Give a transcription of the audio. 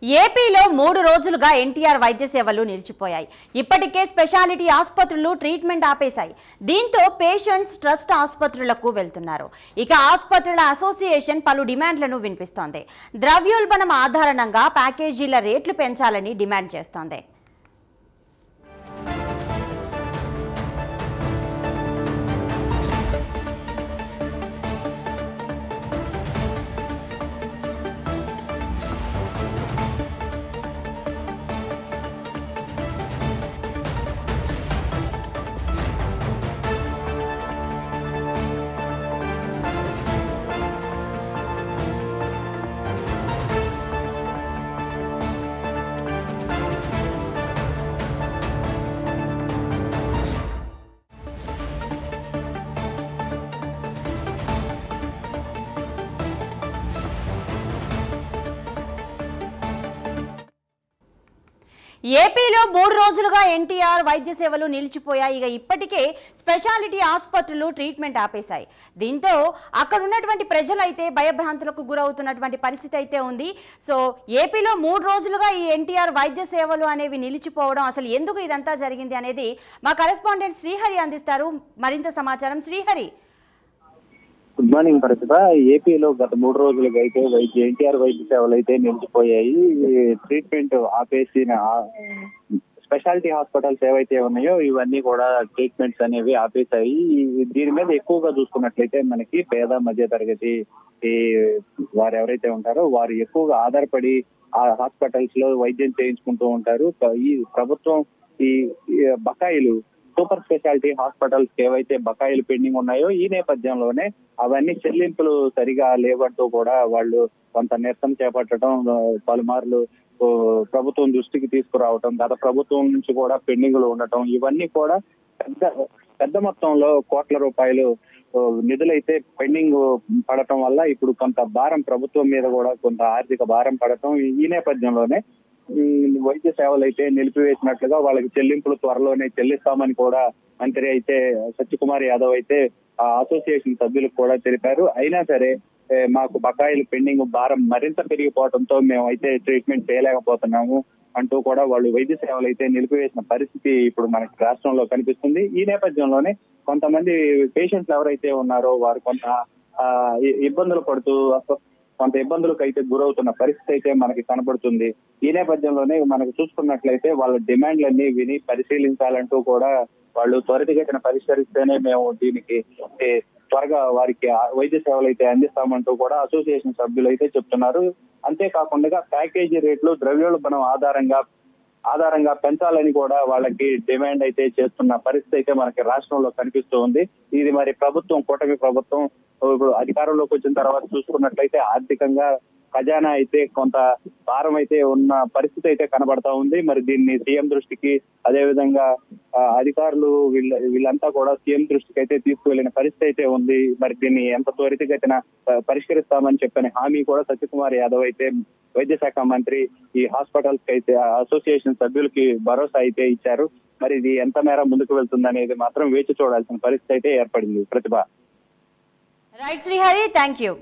ఏపీలో 3 రోజులుగా ఎన్టీఆర్ వైద్య సేవలు నిలిచిపోయాయి. ఇప్పటికే స్పెషాలిటీ ఆసుపత్రులు ట్రీట్మెంట్ ఆపేశాయి. దీంతో పేషెంట్స్ ట్రస్ట్ ఆసుపత్రులకు వెళ్తున్నారు. ఇక ఆసుపత్రుల అసోసియేషన్ పలు డిమాండ్లను వినిపిస్తోంది. ద్రవ్యోల్బణం ఆధారంగా ప్యాకేజీల రేట్లు పెంచాలని డిమాండ్ చేస్తోంది. ఏపీలో 3 రోజులుగా ఎన్టీఆర్ వైద్య సేవలు నిలిచిపోయాయి. ఇక ఇప్పటికే స్పెషాలిటీ ఆసుపత్రులు ట్రీట్మెంట్ ఆపేశాయి. దీంతో అక్కడ ఉన్నటువంటి ప్రజలైతే భయభ్రాంతులకు గురవుతున్నటువంటి పరిస్థితి అయితే ఉంది. సో ఏపీలో 3 రోజులుగా ఈ ఎన్టీఆర్ వైద్య సేవలు అనేవి నిలిచిపోవడం, అసలు ఎందుకు ఇదంతా జరిగింది అనేది మా కరెస్పాండెంట్ శ్రీహరి అందిస్తారు. మరింత సమాచారం శ్రీహరి. గుడ్ మార్నింగ్ ప్రతిభ. ఏపీలో గత 3 రోజులుగా అయితే ఎన్టీఆర్ వైద్య సేవలు అయితే నిలిచిపోయాయి. ట్రీట్మెంట్ ఆపేసిన స్పెషాలిటీ హాస్పిటల్స్ ఏవైతే ఉన్నాయో ఇవన్నీ కూడా ట్రీట్మెంట్స్ అనేవి ఆపేశాయి. దీని మీద ఎక్కువగా చూసుకున్నట్లయితే మనకి పేద మధ్య తరగతి వారు ఎవరైతే ఉంటారో వారు ఎక్కువగా ఆధారపడి ఆ హాస్పిటల్స్ లో వైద్యం చేయించుకుంటూ ఉంటారు. ఈ ప్రభుత్వం ఈ బకాయిలు సూపర్ స్పెషాలిటీ హాస్పిటల్స్ ఏవైతే బకాయిలు పెండింగ్ ఉన్నాయో ఈ నేపథ్యంలోనే అవన్నీ చెల్లింపులు సరిగా లేవంటూ కూడా వాళ్ళు కొంత నిరసన చేపట్టడం, పలుమార్లు ప్రభుత్వం దృష్టికి తీసుకురావటం, గత ప్రభుత్వం నుంచి కూడా పెండింగ్లు ఉండటం, ఇవన్నీ కూడా పెద్ద మొత్తంలో కోట్ల రూపాయలు నిధులైతే పెండింగ్ పడటం వల్ల ఇప్పుడు కొంత భారం ప్రభుత్వం మీద కూడా కొంత ఆర్థిక భారం పడటం, ఈ నేపథ్యంలోనే వైద్య సేవలు అయితే నిలిపివేసినట్లుగా వాళ్ళకి చెల్లింపులు త్వరలోనే చెల్లిస్తామని కూడా మంత్రి అయితే సత్యకుమార్ యాదవ్ అయితే ఆ అసోసియేషన్ సభ్యులకు కూడా తెలిపారు. అయినా సరే మాకు బకాయిలు పెండింగ్ భారం మరింత పెరిగిపోవడంతో మేము అయితే ట్రీట్మెంట్ చేయలేకపోతున్నాము అంటూ కూడా వాళ్ళు వైద్య సేవలు అయితే నిలిపివేసిన పరిస్థితి ఇప్పుడు మనకి రాష్ట్రంలో కనిపిస్తుంది. ఈ నేపథ్యంలోనే కొంతమంది పేషెంట్లు ఎవరైతే ఉన్నారో వారు కొంత ఇబ్బందులు పడుతూ కొంత ఇబ్బందులకు అయితే గురవుతున్న పరిస్థితి అయితే మనకి కనబడుతుంది. ఈ నేపథ్యంలోనే మనకు చూసుకున్నట్లయితే వాళ్ళ డిమాండ్లన్నీ విని పరిశీలించాలంటూ కూడా వాళ్ళు త్వరితగతిన పరిష్కరిస్తేనే మేము దీనికి త్వరగా వారికి వైద్య సేవలు అయితే అందిస్తామంటూ కూడా అసోసియేషన్ సభ్యులు అయితే చెప్తున్నారు. అంతేకాకుండా ప్యాకేజీ రేట్లు ద్రవ్యోల్బణం ఆధారంగా పెంచాలని కూడా వాళ్ళకి డిమాండ్ అయితే చేస్తున్న పరిస్థితి అయితే మనకి రాష్ట్రంలో కనిపిస్తూ ఉంది. ఇది మరి ప్రభుత్వం, కూటమి ప్రభుత్వం ఇప్పుడు అధికారంలోకి వచ్చిన తర్వాత చూసుకున్నట్లయితే ఆర్థికంగా ఖజానా అయితే కొంత భారం అయితే ఉన్న పరిస్థితి అయితే కనబడతా ఉంది. మరి దీన్ని సీఎం దృష్టికి, అదే విధంగా అధికారులు వీళ్ళంతా కూడా సీఎం దృష్టికి అయితే తీసుకువెళ్లిన పరిస్థితి అయితే ఉంది. మరి దీన్ని ఎంత త్వరితగతిన పరిష్కరిస్తామని చెప్పని హామీ కూడా సత్యకుమార్ యాదవ్ అయితే వైద్య శాఖ మంత్రి ఈ హాస్పిటల్స్ కి అయితే అసోసియేషన్ సభ్యులకి భరోసా అయితే ఇచ్చారు. మరి ఇది ఎంత మేర ముందుకు వెళ్తుంది అనేది మాత్రం వేచి చూడాల్సిన పరిస్థితి అయితే ఏర్పడింది. ప్రతిభ. Right Srihari, thank you.